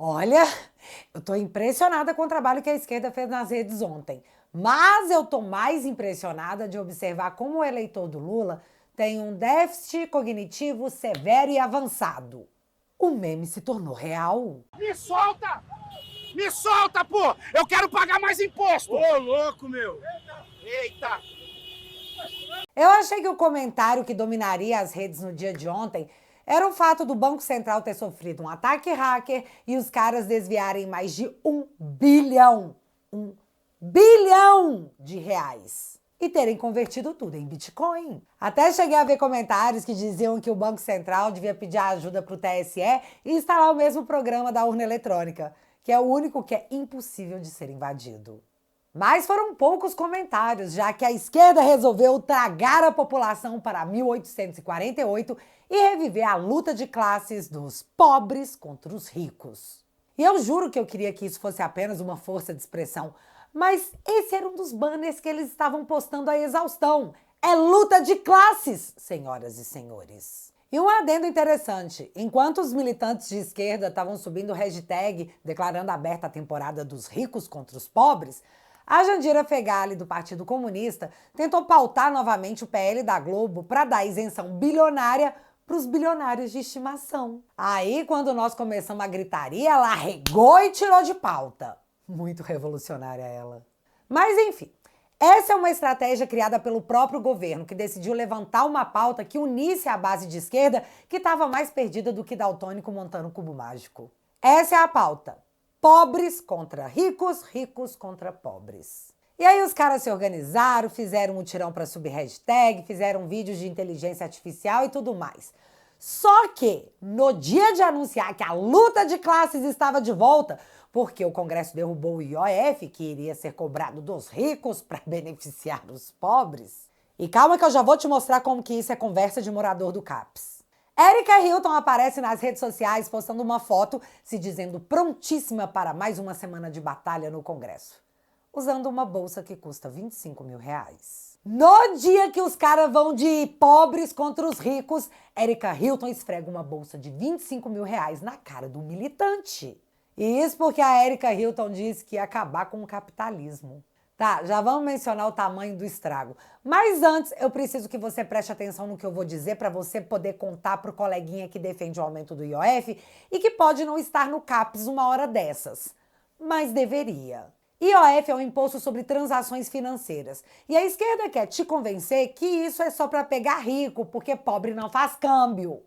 Olha, eu tô impressionada com o trabalho que a esquerda fez nas redes ontem. Mas eu tô mais impressionada de observar como o eleitor do Lula tem um déficit cognitivo severo e avançado. O meme se tornou real. Me solta! Me solta, pô! Eu quero pagar mais imposto! Ô, louco, meu! Eita! Eu achei que o comentário que dominaria as redes no dia de ontem era o fato do Banco Central ter sofrido um ataque hacker e os caras desviarem mais de um bilhão de reais. E terem convertido tudo em Bitcoin. Até cheguei a ver comentários que diziam que o Banco Central devia pedir ajuda para o TSE e instalar o mesmo programa da urna eletrônica, que é o único que é impossível de ser invadido. Mas foram poucos comentários, já que a esquerda resolveu tragar a população para 1848 e reviver a luta de classes dos pobres contra os ricos. E eu juro que eu queria que isso fosse apenas uma força de expressão, mas esse era um dos banners que eles estavam postando à exaustão. É luta de classes, senhoras e senhores. E um adendo interessante, enquanto os militantes de esquerda estavam subindo o hashtag declarando aberta a temporada dos ricos contra os pobres, a Jandira Fegali, do Partido Comunista, tentou pautar novamente o PL da Globo para dar isenção bilionária para os bilionários de estimação. Aí, quando nós começamos a gritaria, ela arregou e tirou de pauta. Muito revolucionária ela. Mas, enfim, essa é uma estratégia criada pelo próprio governo, que decidiu levantar uma pauta que unisse a base de esquerda, que estava mais perdida do que daltônico montando um cubo mágico. Essa é a pauta. Pobres contra ricos, ricos contra pobres. E aí os caras se organizaram, fizeram um mutirão para subir hashtag, fizeram vídeos de inteligência artificial e tudo mais. Só que, no dia de anunciar que a luta de classes estava de volta, porque o Congresso derrubou o IOF, que iria ser cobrado dos ricos para beneficiar os pobres. E calma que eu já vou te mostrar como que isso é conversa de morador do CAPS. Érica Hilton aparece nas redes sociais postando uma foto se dizendo prontíssima para mais uma semana de batalha no Congresso, usando uma bolsa que custa 25 mil reais. No dia que os caras vão de pobres contra os ricos, Érica Hilton esfrega uma bolsa de 25 mil reais na cara do militante. E isso porque a Érica Hilton disse que ia acabar com o capitalismo. Tá, já vamos mencionar o tamanho do estrago. Mas antes, eu preciso que você preste atenção no que eu vou dizer para você poder contar pro coleguinha que defende o aumento do IOF e que pode não estar no CAPS uma hora dessas. Mas deveria. IOF é um imposto sobre transações financeiras. E a esquerda quer te convencer que isso é só para pegar rico, porque pobre não faz câmbio.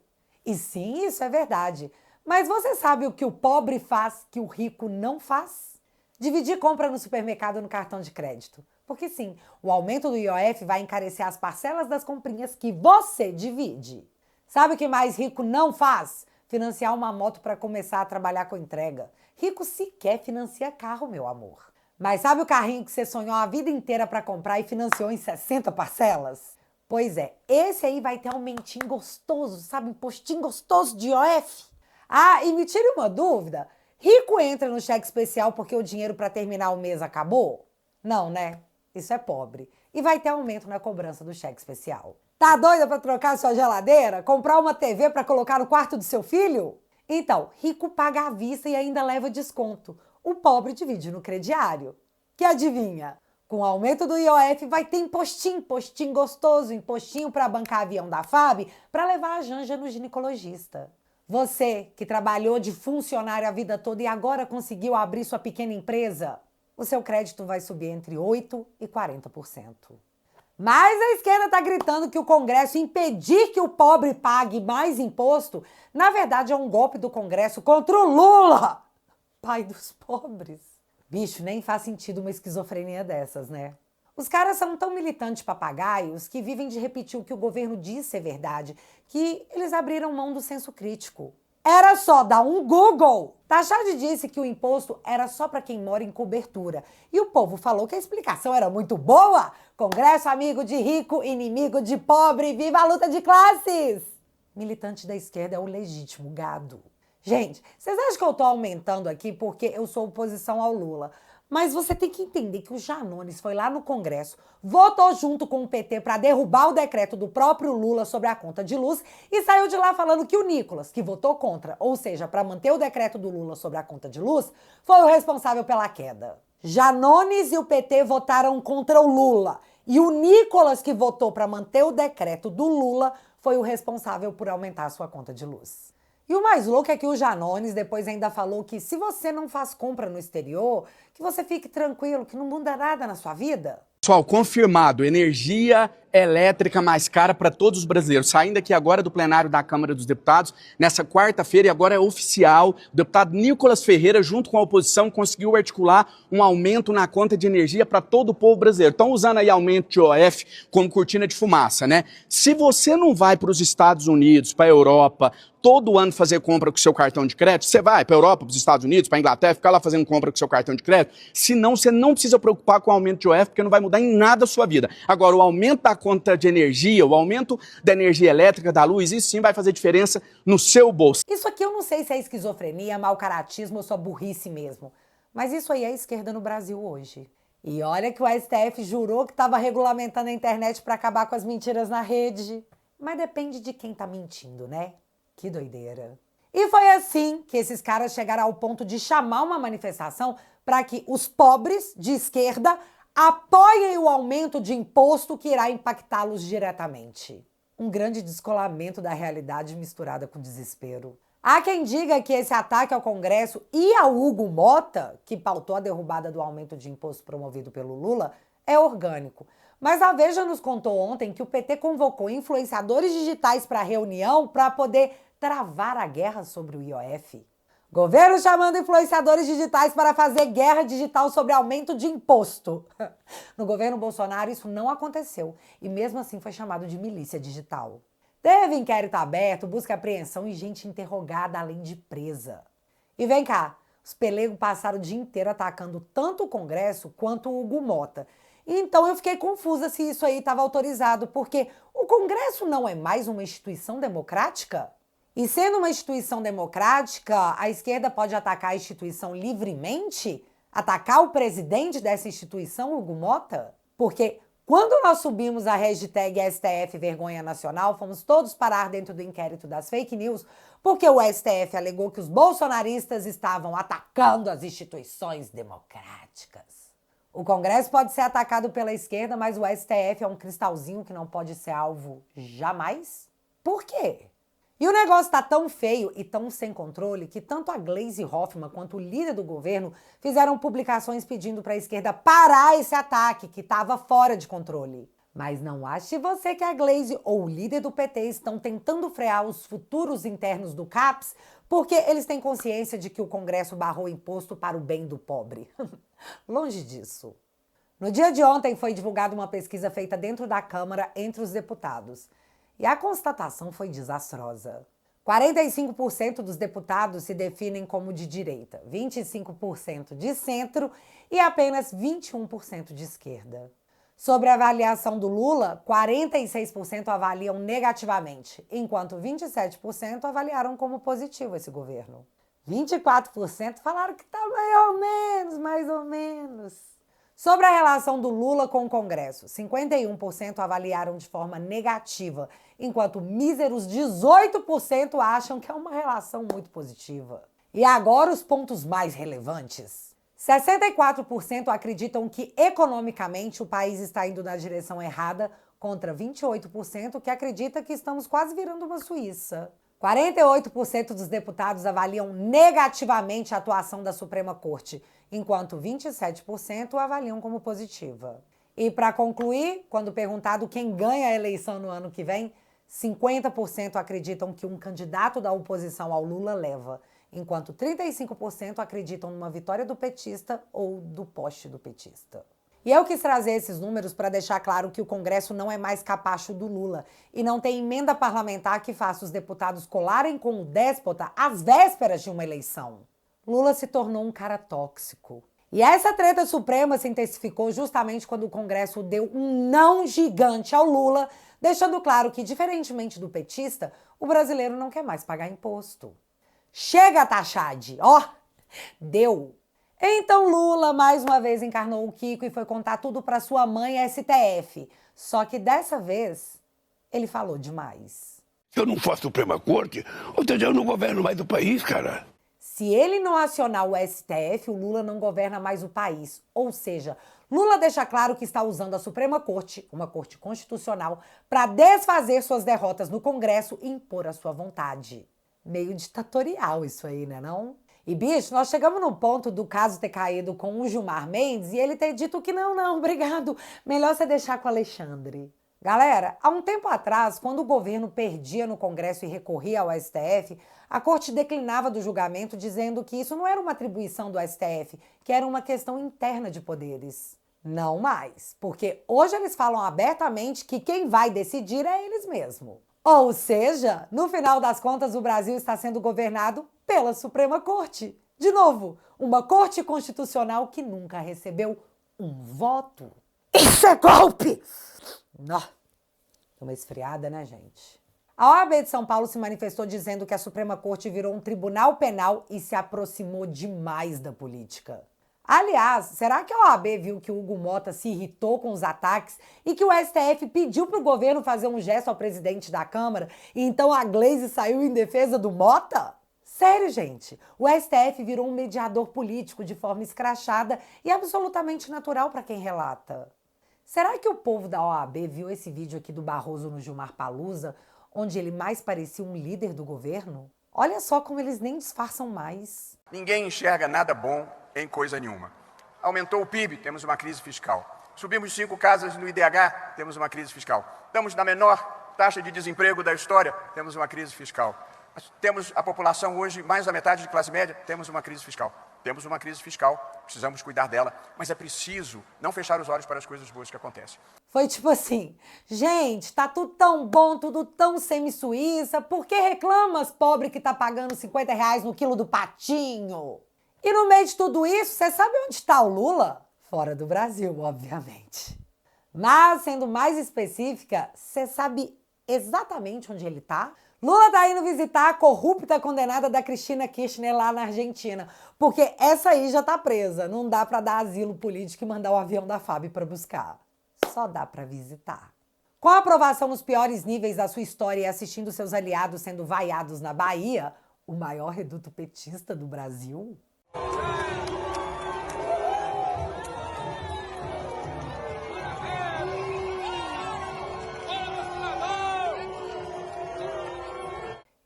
E sim, isso é verdade. Mas você sabe o que o pobre faz que o rico não faz? Dividir compra no supermercado no cartão de crédito. Porque sim, o aumento do IOF vai encarecer as parcelas das comprinhas que você divide. Sabe o que mais rico não faz? Financiar uma moto para começar a trabalhar com entrega. Rico sequer financia carro, meu amor. Mas sabe o carrinho que você sonhou a vida inteira para comprar e financiou em 60 parcelas? Pois é, esse aí vai ter aumentinho gostoso, sabe? Um postinho gostoso de IOF. Ah, e me tire uma dúvida. Rico entra no cheque especial porque o dinheiro para terminar o mês acabou? Não, né? Isso é pobre. E vai ter aumento na cobrança do cheque especial. Tá doida para trocar sua geladeira? Comprar uma TV para colocar no quarto do seu filho? Então, rico paga à vista e ainda leva desconto. O pobre divide no crediário. Que adivinha? Com o aumento do IOF vai ter impostinho gostoso, impostinho para bancar avião da FAB para levar a Janja no ginecologista. Você, que trabalhou de funcionário a vida toda e agora conseguiu abrir sua pequena empresa, o seu crédito vai subir entre 8% e 40%. Mas a esquerda está gritando que o Congresso impedir que o pobre pague mais imposto, na verdade é um golpe do Congresso contra o Lula, pai dos pobres. Bicho, nem faz sentido uma esquizofrenia dessas, né? Os caras são tão militantes papagaios que vivem de repetir o que o governo diz ser verdade, que eles abriram mão do senso crítico. Era só dar um Google. Taxade disse que o imposto era só para quem mora em cobertura. E o povo falou que a explicação era muito boa. Congresso amigo de rico, inimigo de pobre, viva a luta de classes! Militante da esquerda é o legítimo gado. Gente, vocês acham que eu tô aumentando aqui porque eu sou oposição ao Lula? Mas você tem que entender que o Janones foi lá no Congresso, votou junto com o PT para derrubar o decreto do próprio Lula sobre a conta de luz e saiu de lá falando que o Nicolas, que votou contra, ou seja, para manter o decreto do Lula sobre a conta de luz, foi o responsável pela queda. Janones e o PT votaram contra o Lula e o Nicolas, que votou para manter o decreto do Lula, foi o responsável por aumentar a sua conta de luz. E o mais louco é que o Janones depois ainda falou que se você não faz compra no exterior, que você fique tranquilo, que não muda nada na sua vida. Pessoal, confirmado, energia elétrica mais cara para todos os brasileiros. Saindo aqui agora do plenário da Câmara dos Deputados, nessa quarta-feira, e agora é oficial, o deputado Nicolas Ferreira, junto com a oposição, conseguiu articular um aumento na conta de energia para todo o povo brasileiro. Estão usando aí aumento de IOF como cortina de fumaça, né? Se você não vai para os Estados Unidos, para a Europa, todo ano fazer compra com o seu cartão de crédito, você vai para a Europa, para os Estados Unidos, para a Inglaterra, ficar lá fazendo compra com o seu cartão de crédito, senão você não precisa preocupar com o aumento de IOF, porque não vai mudar em nada a sua vida. Agora, o aumento da conta de energia, o aumento da energia elétrica, da luz, isso sim vai fazer diferença no seu bolso. Isso aqui eu não sei se é esquizofrenia, mau caratismo ou só burrice mesmo, mas isso aí é a esquerda no Brasil hoje. E olha que o STF jurou que estava regulamentando a internet para acabar com as mentiras na rede. Mas depende de quem tá mentindo, né? Que doideira. E foi assim que esses caras chegaram ao ponto de chamar uma manifestação para que os pobres de esquerda apoiem o aumento de imposto que irá impactá-los diretamente. Um grande descolamento da realidade misturada com desespero. Há quem diga que esse ataque ao Congresso e ao Hugo Mota, que pautou a derrubada do aumento de imposto promovido pelo Lula, é orgânico. Mas a Veja nos contou ontem que o PT convocou influenciadores digitais para a reunião para poder travar a guerra sobre o IOF. Governo chamando influenciadores digitais para fazer guerra digital sobre aumento de imposto. No governo Bolsonaro isso não aconteceu e mesmo assim foi chamado de milícia digital. Teve inquérito aberto, busca e apreensão e gente interrogada além de presa. E vem cá, os pelegos passaram o dia inteiro atacando tanto o Congresso quanto o Hugo Mota. Então eu fiquei confusa se isso aí estava autorizado, porque o Congresso não é mais uma instituição democrática? E sendo uma instituição democrática, a esquerda pode atacar a instituição livremente? Atacar o presidente dessa instituição, Hugo Mota? Porque quando nós subimos a hashtag STF Vergonha Nacional, fomos todos parar dentro do inquérito das fake news, porque o STF alegou que os bolsonaristas estavam atacando as instituições democráticas. O Congresso pode ser atacado pela esquerda, mas o STF é um cristalzinho que não pode ser alvo jamais? Por quê? E o negócio tá tão feio e tão sem controle que tanto a Gleisi Hoffmann quanto o líder do governo fizeram publicações pedindo para a esquerda parar esse ataque que estava fora de controle. Mas não ache você que a Gleisi ou o líder do PT estão tentando frear os futuros internos do CAPS porque eles têm consciência de que o Congresso barrou imposto para o bem do pobre. Longe disso. No dia de ontem foi divulgada uma pesquisa feita dentro da Câmara entre os deputados. E a constatação foi desastrosa. 45% dos deputados se definem como de direita, 25% de centro e apenas 21% de esquerda. Sobre a avaliação do Lula, 46% avaliam negativamente, enquanto 27% avaliaram como positivo esse governo. 24% falaram que tá mais ou menos. Sobre a relação do Lula com o Congresso, 51% avaliaram de forma negativa, enquanto míseros 18% acham que é uma relação muito positiva. E agora os pontos mais relevantes. 64% acreditam que economicamente o país está indo na direção errada, contra 28% que acredita que estamos quase virando uma Suíça. 48% dos deputados avaliam negativamente a atuação da Suprema Corte, enquanto 27% avaliam como positiva. E para concluir, quando perguntado quem ganha a eleição no ano que vem, 50% acreditam que um candidato da oposição ao Lula leva, enquanto 35% acreditam numa vitória do petista ou do poste do petista. E eu quis trazer esses números para deixar claro que o Congresso não é mais capacho do Lula e não tem emenda parlamentar que faça os deputados colarem com o déspota às vésperas de uma eleição. Lula se tornou um cara tóxico. E essa treta suprema se intensificou justamente quando o Congresso deu um não gigante ao Lula, deixando claro que, diferentemente do petista, o brasileiro não quer mais pagar imposto. Chega, Taxade! Ó, deu! Então Lula mais uma vez encarnou o Kiko e foi contar tudo para sua mãe STF. Só que dessa vez ele falou demais. Se eu não for a Suprema Corte, ou seja, eu não governo mais o país, cara. Se ele não acionar o STF, o Lula não governa mais o país. Ou seja, Lula deixa claro que está usando a Suprema Corte, uma corte constitucional, para desfazer suas derrotas no Congresso e impor a sua vontade. Meio ditatorial isso aí, né não? E, bicho, nós chegamos no ponto do caso ter caído com o Gilmar Mendes e ele ter dito que não, obrigado, melhor você deixar com o Alexandre. Galera, há um tempo atrás, quando o governo perdia no Congresso e recorria ao STF, a corte declinava do julgamento dizendo que isso não era uma atribuição do STF, que era uma questão interna de poderes. Não mais, porque hoje eles falam abertamente que quem vai decidir é eles mesmos. Ou seja, no final das contas, o Brasil está sendo governado pela Suprema Corte. De novo, uma corte constitucional que nunca recebeu um voto. Isso é golpe! Deu uma esfriada, né, gente? A OAB de São Paulo se manifestou dizendo que a Suprema Corte virou um tribunal penal e se aproximou demais da política. Aliás, será que a OAB viu que o Hugo Mota se irritou com os ataques e que o STF pediu para o governo fazer um gesto ao presidente da Câmara e então a Glaze saiu em defesa do Mota? Sério, gente, o STF virou um mediador político de forma escrachada e absolutamente natural para quem relata. Será que o povo da OAB viu esse vídeo aqui do Barroso no Gilmar Palusa, onde ele mais parecia um líder do governo? Olha só como eles nem disfarçam mais. Ninguém enxerga nada bom em coisa nenhuma. Aumentou o PIB, temos uma crise fiscal. Subimos 5 casas no IDH, temos uma crise fiscal. Estamos na menor taxa de desemprego da história, temos uma crise fiscal. Temos a população hoje, mais da metade de classe média, temos uma crise fiscal. Temos uma crise fiscal, precisamos cuidar dela, mas é preciso não fechar os olhos para as coisas boas que acontecem. Foi tipo assim, gente, tá tudo tão bom, tudo tão semi-suíça, por que reclamas, pobre que tá pagando R$ 50 no quilo do patinho? E no meio de tudo isso, você sabe onde está o Lula? Fora do Brasil, obviamente. Mas, sendo mais específica, você sabe exatamente onde ele tá? Lula tá indo visitar a corrupta condenada da Cristina Kirchner lá na Argentina, porque essa aí já tá presa, não dá pra dar asilo político e mandar o avião da FAB pra buscar. Só dá pra visitar. Com a aprovação nos piores níveis da sua história e assistindo seus aliados sendo vaiados na Bahia, o maior reduto petista do Brasil...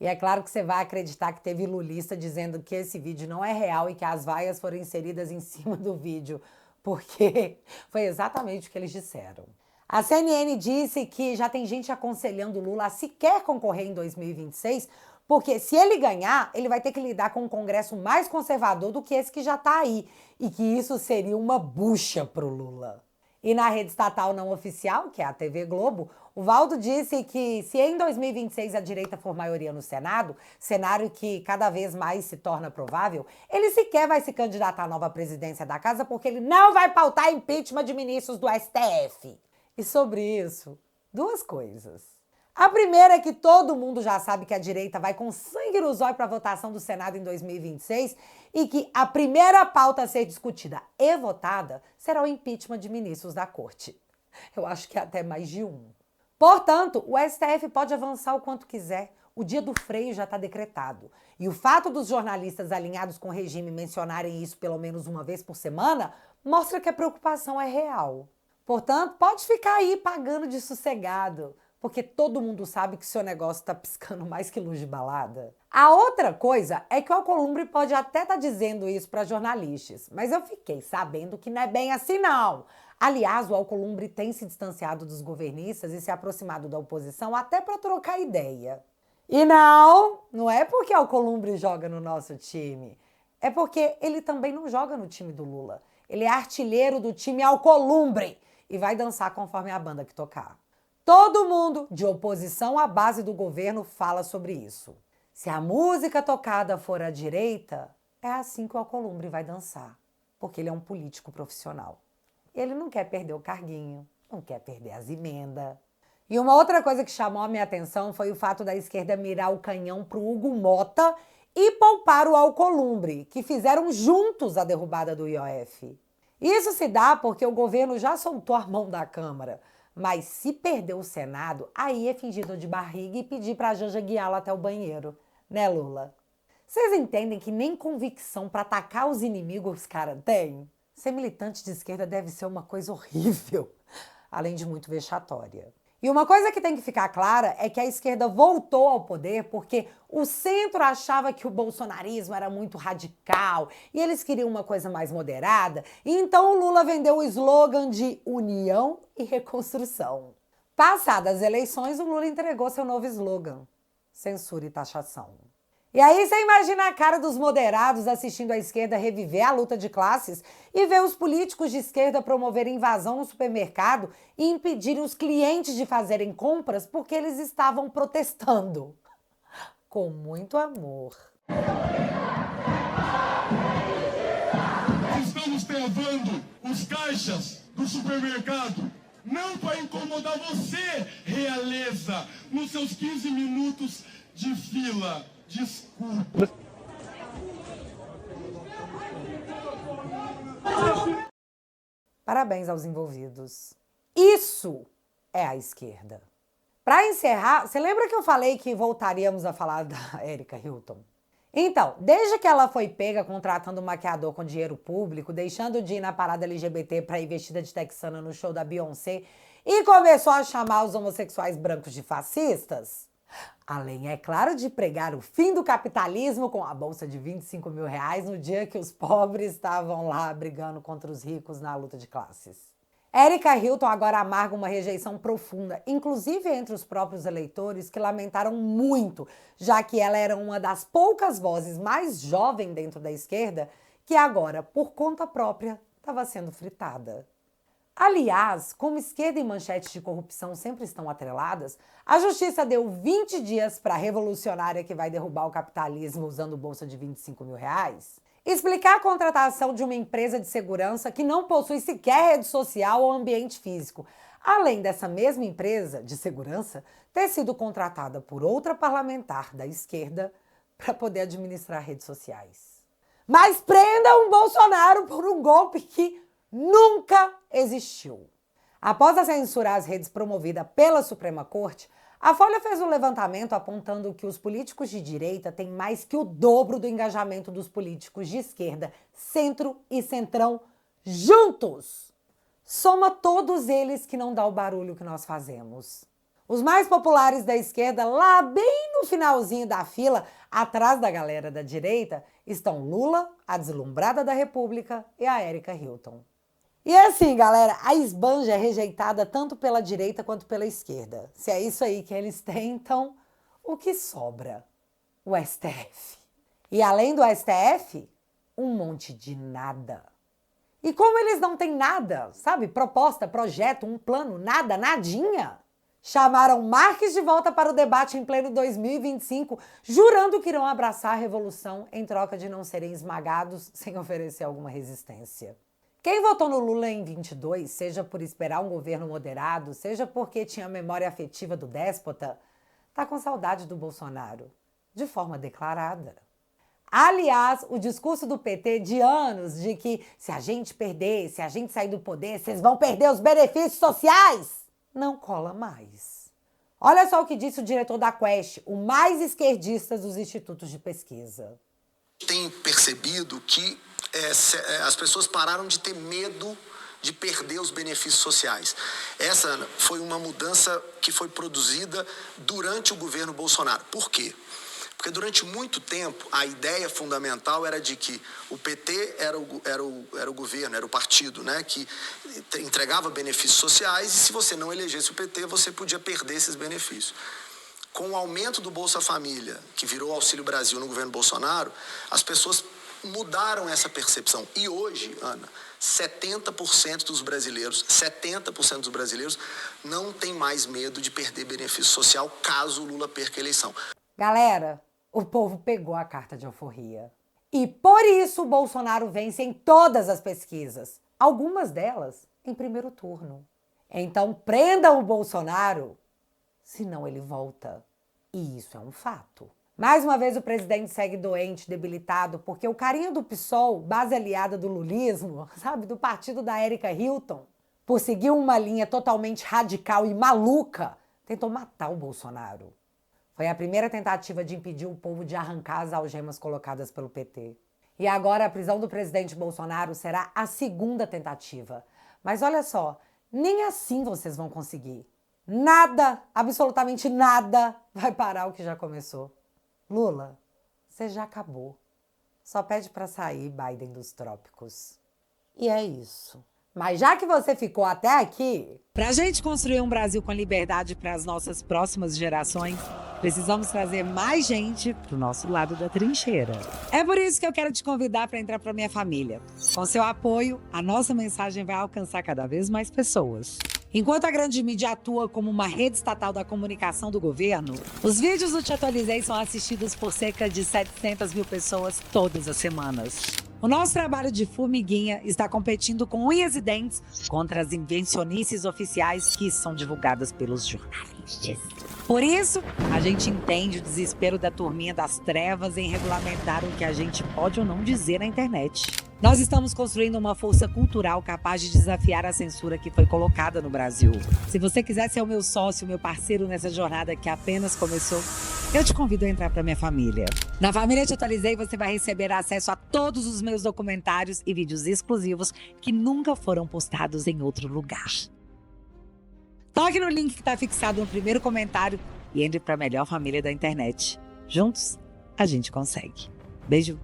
E é claro que você vai acreditar que teve lulista dizendo que esse vídeo não é real e que as vaias foram inseridas em cima do vídeo, porque foi exatamente o que eles disseram. A CNN disse que já tem gente aconselhando Lula a sequer concorrer em 2026, porque se ele ganhar, ele vai ter que lidar com um Congresso mais conservador do que esse que já está aí, e que isso seria uma bucha para o Lula. E na rede estatal não oficial, que é a TV Globo, o Valdo disse que se em 2026 a direita for maioria no Senado, cenário que cada vez mais se torna provável, ele sequer vai se candidatar à nova presidência da casa porque ele não vai pautar impeachment de ministros do STF. E sobre isso, duas coisas. A primeira é que todo mundo já sabe que a direita vai com sangue no zóio para a votação do Senado em 2026 e que a primeira pauta a ser discutida e votada será o impeachment de ministros da corte. Eu acho que até mais de um. Portanto, o STF pode avançar o quanto quiser. O dia do freio já está decretado. E o fato dos jornalistas alinhados com o regime mencionarem isso pelo menos uma vez por semana mostra que a preocupação é real. Portanto, pode ficar aí pagando de sossegado, porque todo mundo sabe que seu negócio está piscando mais que luz de balada. A outra coisa é que o Alcolumbre pode até estar dizendo isso para jornalistas, mas eu fiquei sabendo que não é bem assim não. Aliás, o Alcolumbre tem se distanciado dos governistas e se aproximado da oposição até para trocar ideia. E não é porque o Alcolumbre joga no nosso time, é porque ele também não joga no time do Lula. Ele é artilheiro do time Alcolumbre e vai dançar conforme a banda que tocar. Todo mundo, de oposição à base do governo, fala sobre isso. Se a música tocada for à direita, é assim que o Alcolumbre vai dançar, porque ele é um político profissional. Ele não quer perder o carguinho, não quer perder as emendas. E uma outra coisa que chamou a minha atenção foi o fato da esquerda mirar o canhão pro Hugo Mota e poupar o Alcolumbre, que fizeram juntos a derrubada do IOF. Isso se dá porque o governo já soltou a mão da Câmara, mas se perder o Senado, aí é fingir dor de barriga e pedir pra Janja guiá-la até o banheiro. Né, Lula? Vocês entendem que nem convicção pra atacar os inimigos os caras têm? Ser militante de esquerda deve ser uma coisa horrível, além de muito vexatória. E uma coisa que tem que ficar clara é que a esquerda voltou ao poder porque o centro achava que o bolsonarismo era muito radical e eles queriam uma coisa mais moderada, e então o Lula vendeu o slogan de união e reconstrução. Passadas as eleições, o Lula entregou seu novo slogan: censura e taxação. E aí você imagina a cara dos moderados assistindo a esquerda reviver a luta de classes e ver os políticos de esquerda promoverem invasão no supermercado e impedirem os clientes de fazerem compras porque eles estavam protestando. Com muito amor. Estamos travando os caixas do supermercado, não para incomodar você, realeza, nos seus 15 minutos de fila. Desculpa. Parabéns aos envolvidos. Isso é a esquerda. Para encerrar, você lembra que eu falei que voltaríamos a falar da Erika Hilton? Então, desde que ela foi pega contratando um maquiador com dinheiro público, deixando de ir na parada LGBT para ir vestida de texana no show da Beyoncé e começou a chamar os homossexuais brancos de fascistas, além, é claro, de pregar o fim do capitalismo com a bolsa de R$25 mil no dia que os pobres estavam lá brigando contra os ricos na luta de classes. Erika Hilton agora amarga uma rejeição profunda, inclusive entre os próprios eleitores, que lamentaram muito, já que ela era uma das poucas vozes mais jovens dentro da esquerda que agora, por conta própria, estava sendo fritada. Aliás, como esquerda e manchetes de corrupção sempre estão atreladas, a justiça deu 20 dias para a revolucionária que vai derrubar o capitalismo usando bolsa de R$25 mil explicar a contratação de uma empresa de segurança que não possui sequer rede social ou ambiente físico, além dessa mesma empresa de segurança ter sido contratada por outra parlamentar da esquerda para poder administrar redes sociais. Mas prendam o Bolsonaro por um golpe que nunca existiu. Após a censura às redes promovida pela Suprema Corte, a Folha fez um levantamento apontando que os políticos de direita têm mais que o dobro do engajamento dos políticos de esquerda, centro e centrão juntos. Soma todos eles que não dá o barulho que nós fazemos. Os mais populares da esquerda, lá bem no finalzinho da fila, atrás da galera da direita, estão Lula, a deslumbrada da República, e a Erika Hilton. E assim, galera, a esbanja é rejeitada tanto pela direita quanto pela esquerda. Se é isso aí que eles têm, então, o que sobra? O STF. E além do STF, um monte de nada. E como eles não têm nada, sabe? Proposta, projeto, um plano, nada, nadinha. Chamaram Marques de volta para o debate em pleno 2025, jurando que irão abraçar a revolução em troca de não serem esmagados sem oferecer alguma resistência. Quem votou no Lula em 22, seja por esperar um governo moderado, seja porque tinha a memória afetiva do déspota, tá com saudade do Bolsonaro, de forma declarada. Aliás, o discurso do PT de anos de que se a gente perder, se a gente sair do poder, vocês vão perder os benefícios sociais, não cola mais. Olha só o que disse o diretor da Quest, o mais esquerdista dos institutos de pesquisa. Tem percebido que as pessoas pararam de ter medo de perder os benefícios sociais. Essa foi uma mudança que foi produzida durante o governo Bolsonaro. Por quê? Porque durante muito tempo a ideia fundamental era de que o PT era o governo, era o partido, né, que entregava benefícios sociais, e se você não elegesse o PT, você podia perder esses benefícios. Com o aumento do Bolsa Família, que virou Auxílio Brasil no governo Bolsonaro, as pessoas mudaram essa percepção. E hoje, Ana, 70% dos brasileiros não tem mais medo de perder benefício social caso o Lula perca a eleição. Galera, o povo pegou a carta de alforria. E por isso o Bolsonaro vence em todas as pesquisas. Algumas delas em primeiro turno. Então prendam o Bolsonaro, senão ele volta. E isso é um fato. Mais uma vez o presidente segue doente, debilitado, porque o carinha do PSOL, base aliada do lulismo, sabe, do partido da Erika Hilton, por seguir uma linha totalmente radical e maluca, tentou matar o Bolsonaro. Foi a primeira tentativa de impedir o povo de arrancar as algemas colocadas pelo PT. E agora a prisão do presidente Bolsonaro será a segunda tentativa. Mas olha só, nem assim vocês vão conseguir. Nada, absolutamente nada, vai parar o que já começou. Lula, você já acabou. Só pede para sair, Biden dos trópicos. E é isso. Mas já que você ficou até aqui... Pra gente construir um Brasil com liberdade para as nossas próximas gerações, precisamos trazer mais gente pro nosso lado da trincheira. É por isso que eu quero te convidar para entrar pra minha família. Com seu apoio, a nossa mensagem vai alcançar cada vez mais pessoas. Enquanto a grande mídia atua como uma rede estatal da comunicação do governo, os vídeos do Te Atualizei são assistidos por cerca de 700 mil pessoas todas as semanas. O nosso trabalho de formiguinha está competindo com unhas e dentes contra as invencionices oficiais que são divulgadas pelos jornalistas. Por isso, a gente entende o desespero da turminha das trevas em regulamentar o que a gente pode ou não dizer na internet. Nós estamos construindo uma força cultural capaz de desafiar a censura que foi colocada no Brasil. Se você quiser ser o meu sócio, meu parceiro nessa jornada que apenas começou, eu te convido a entrar para minha família. Na família Te Atualizei, você vai receber acesso a todos os meus documentários e vídeos exclusivos que nunca foram postados em outro lugar. Toque no link que está fixado no primeiro comentário e entre para a melhor família da internet. Juntos, a gente consegue. Beijo.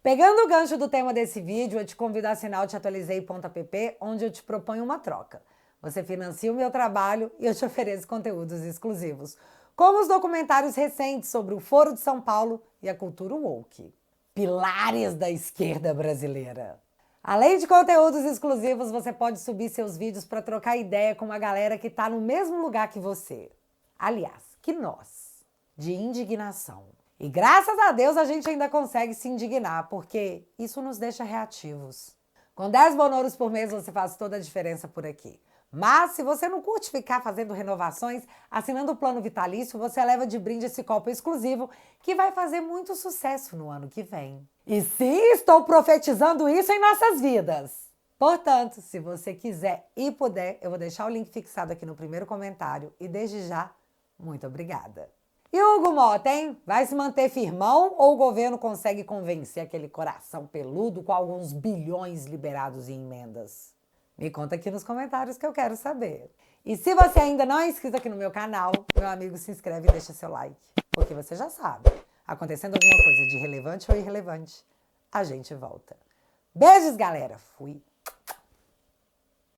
Pegando o gancho do tema desse vídeo, eu te convido a assinar o teatualizei.app, onde eu te proponho uma troca. Você financia o meu trabalho e eu te ofereço conteúdos exclusivos, como os documentários recentes sobre o Foro de São Paulo e a cultura woke. Pilares da esquerda brasileira. Além de conteúdos exclusivos, você pode subir seus vídeos para trocar ideia com uma galera que está no mesmo lugar que você. Aliás, que nós, de indignação. E graças a Deus a gente ainda consegue se indignar, porque isso nos deixa reativos. Com 10 bonoros por mês você faz toda a diferença por aqui. Mas se você não curte ficar fazendo renovações, assinando o plano vitalício, você leva de brinde esse copo exclusivo que vai fazer muito sucesso no ano que vem. E sim, estou profetizando isso em nossas vidas. Portanto, se você quiser e puder, eu vou deixar o link fixado aqui no primeiro comentário. E desde já, muito obrigada. E o Hugo Mota, hein? Vai se manter firmão ou o governo consegue convencer aquele coração peludo com alguns bilhões liberados em emendas? Me conta aqui nos comentários que eu quero saber. E se você ainda não é inscrito aqui no meu canal, meu amigo, se inscreve e deixa seu like. Porque você já sabe, acontecendo alguma coisa de relevante ou irrelevante, a gente volta. Beijos, galera! Fui!